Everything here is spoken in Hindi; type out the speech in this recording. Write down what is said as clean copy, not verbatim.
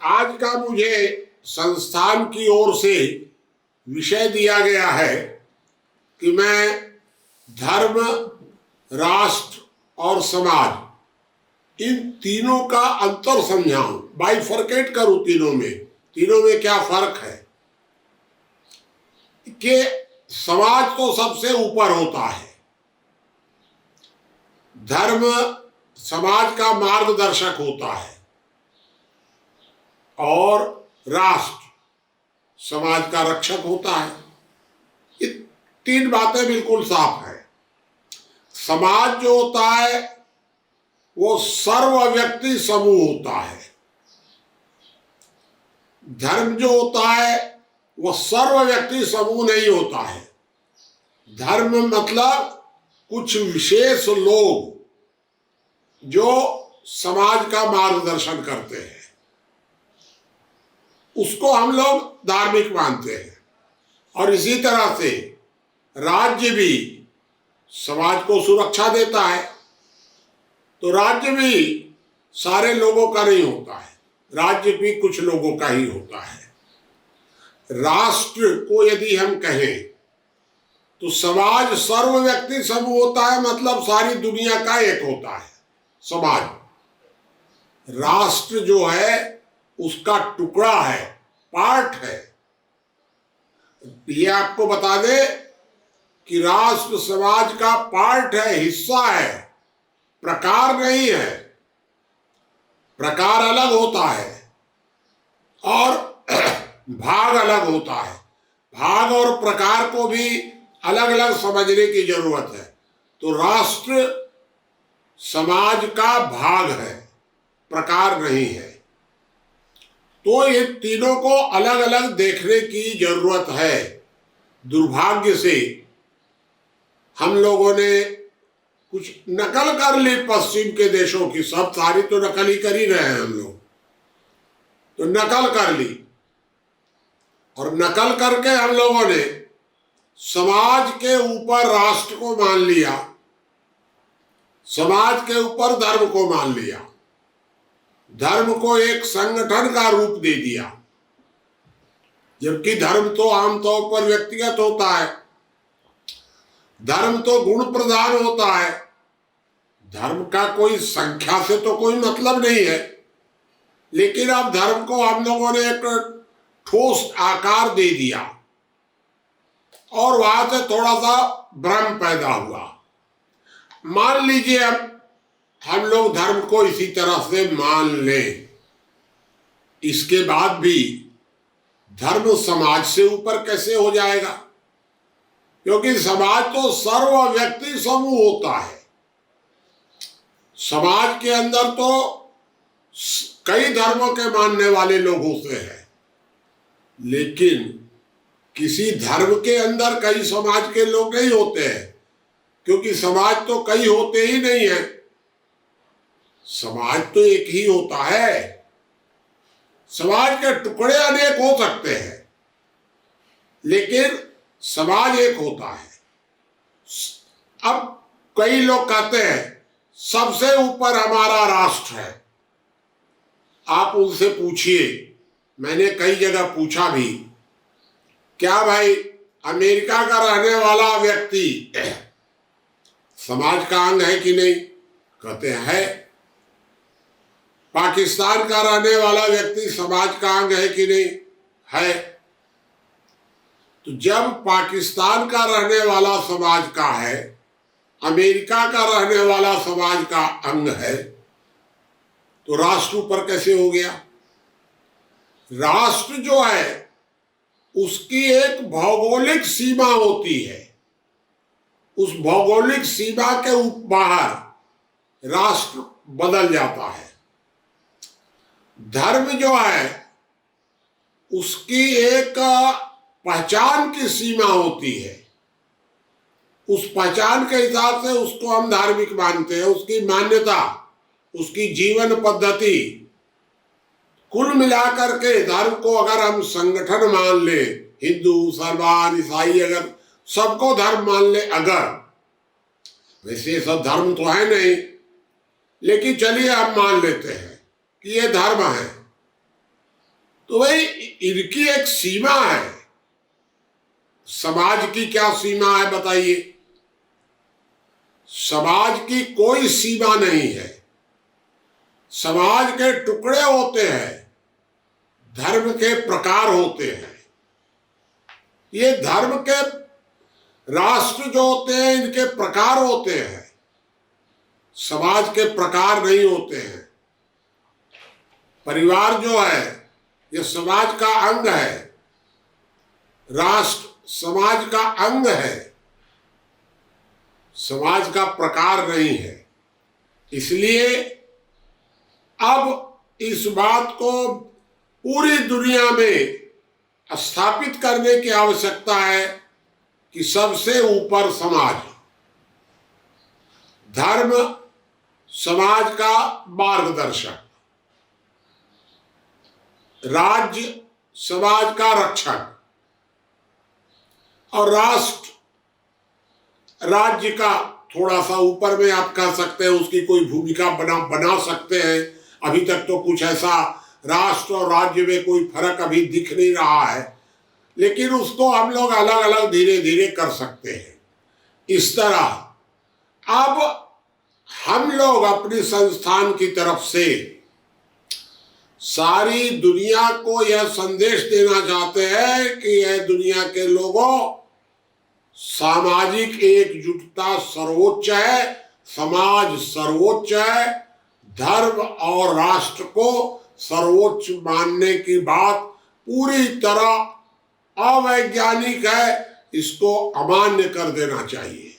आज का मुझे संस्थान की ओर से विषय दिया गया है कि मैं धर्म, राष्ट्र और समाज इन तीनों का अंतर समझाऊं, बाइफरकेट करूं तीनों में क्या फर्क है। कि समाज तो सबसे ऊपर होता है, धर्म समाज का मार्गदर्शक होता है और राष्ट्र समाज का रक्षक होता है। ये तीन बातें बिल्कुल साफ है। समाज जो होता है वो सर्व व्यक्ति समूह होता है, धर्म जो होता है वो सर्व व्यक्ति समूह नहीं होता है। धर्म मतलब कुछ विशेष लोग जो समाज का मार्गदर्शन करते हैं, उसको हम लोग धार्मिक मानते हैं। और इसी तरह से राज्य भी समाज को सुरक्षा देता है, तो राज्य भी सारे लोगों का नहीं होता है, राज्य भी कुछ लोगों का ही होता है। राष्ट्र को यदि हम कहें तो समाज सर्व व्यक्ति समूह होता है, मतलब सारी दुनिया का एक होता है समाज। राष्ट्र जो है उसका टुकड़ा है, पार्ट है। ये आपको बता दे कि राष्ट्र समाज का पार्ट है, हिस्सा है, प्रकार नहीं है। प्रकार अलग होता है और भाग अलग होता है। भाग और प्रकार को भी अलग अलग समझने की जरूरत है। तो राष्ट्र समाज का भाग है, प्रकार नहीं है। तो ये तीनों को अलग अलग देखने की जरूरत है। दुर्भाग्य से हम लोगों ने कुछ नकल कर ली पश्चिम के देशों की, सब सारी तो नकल ही कर ही रहे हैं हम लोग। तो नकल कर ली और नकल करके हम लोगों ने समाज के ऊपर राष्ट्र को मान लिया, समाज के ऊपर धर्म को मान लिया, धर्म को एक संगठन का रूप दे दिया। जबकि धर्म तो आमतौर पर व्यक्तिगत होता है, धर्म तो गुण प्रधान होता है, धर्म का कोई संख्या से तो कोई मतलब नहीं है। लेकिन अब धर्म को हम लोगों ने एक ठोस आकार दे दिया और वहां से थोड़ा सा भ्रम पैदा हुआ। मान लीजिए हम लोग धर्म को इसी तरह से मान लें, इसके बाद भी धर्म समाज से ऊपर कैसे हो जाएगा? क्योंकि समाज तो सर्व व्यक्ति समूह होता है। समाज के अंदर तो कई धर्मों के मानने वाले लोग होते हैं, लेकिन किसी धर्म के अंदर कई समाज के लोग नहीं होते हैं, क्योंकि समाज तो कई होते ही नहीं है। समाज तो एक ही होता है। समाज के टुकड़े अनेक हो सकते हैं, लेकिन समाज एक होता है। अब कई लोग कहते हैं सबसे ऊपर हमारा राष्ट्र है। आप उनसे पूछिए, मैंने कई जगह पूछा भी, क्या भाई अमेरिका का रहने वाला व्यक्ति समाज का अंग है कि नहीं? कहते हैं। पाकिस्तान का रहने वाला व्यक्ति समाज का अंग है कि नहीं? है। तो जब पाकिस्तान का रहने वाला समाज का है, अमेरिका का रहने वाला समाज का अंग है, तो राष्ट्र ऊपर कैसे हो गया? राष्ट्र जो है उसकी एक भौगोलिक सीमा होती है। उस भौगोलिक सीमा के बाहर राष्ट्र बदल जाता है। धर्म जो है उसकी एक पहचान की सीमा होती है। उस पहचान के हिसाब से उसको हम धार्मिक मानते हैं, उसकी मान्यता, उसकी जीवन पद्धति, कुल मिलाकर के धर्म को अगर हम संगठन मान ले, हिंदू, मुसलमान, ईसाई, अगर सबको धर्म मान ले, अगर, वैसे सब धर्म तो है नहीं, लेकिन चलिए हम मान लेते हैं कि ये धर्म है, तो भाई इनकी एक सीमा है। समाज की क्या सीमा है बताइए? समाज की कोई सीमा नहीं है। समाज के टुकड़े होते हैं, धर्म के प्रकार होते हैं। ये धर्म के राष्ट्र जो होते हैं इनके प्रकार होते हैं, समाज के प्रकार नहीं होते हैं। परिवार जो है ये समाज का अंग है, राष्ट्र समाज का अंग है, समाज का प्रकार नहीं है। इसलिए अब इस बात को पूरी दुनिया में स्थापित करने की आवश्यकता है कि सबसे ऊपर समाज, धर्म समाज का मार्गदर्शक, राज्य समाज का रक्षक और राष्ट्र राज्य का थोड़ा सा ऊपर में आप कह सकते हैं, उसकी कोई भूमिका बना सकते हैं। अभी तक तो कुछ ऐसा राष्ट्र और राज्य में कोई फर्क अभी दिख नहीं रहा है, लेकिन उसको हम लोग अलग अलग धीरे धीरे कर सकते हैं। इस तरह अब हम लोग अपनी संस्थान की तरफ से सारी दुनिया को यह संदेश देना चाहते हैं कि यह दुनिया के लोगों, सामाजिक एकजुटता सर्वोच्च है, समाज सर्वोच्च है, धर्म और राष्ट्र को सर्वोच्च मानने की बात पूरी तरह अवैज्ञानिक है, इसको अमान्य कर देना चाहिए।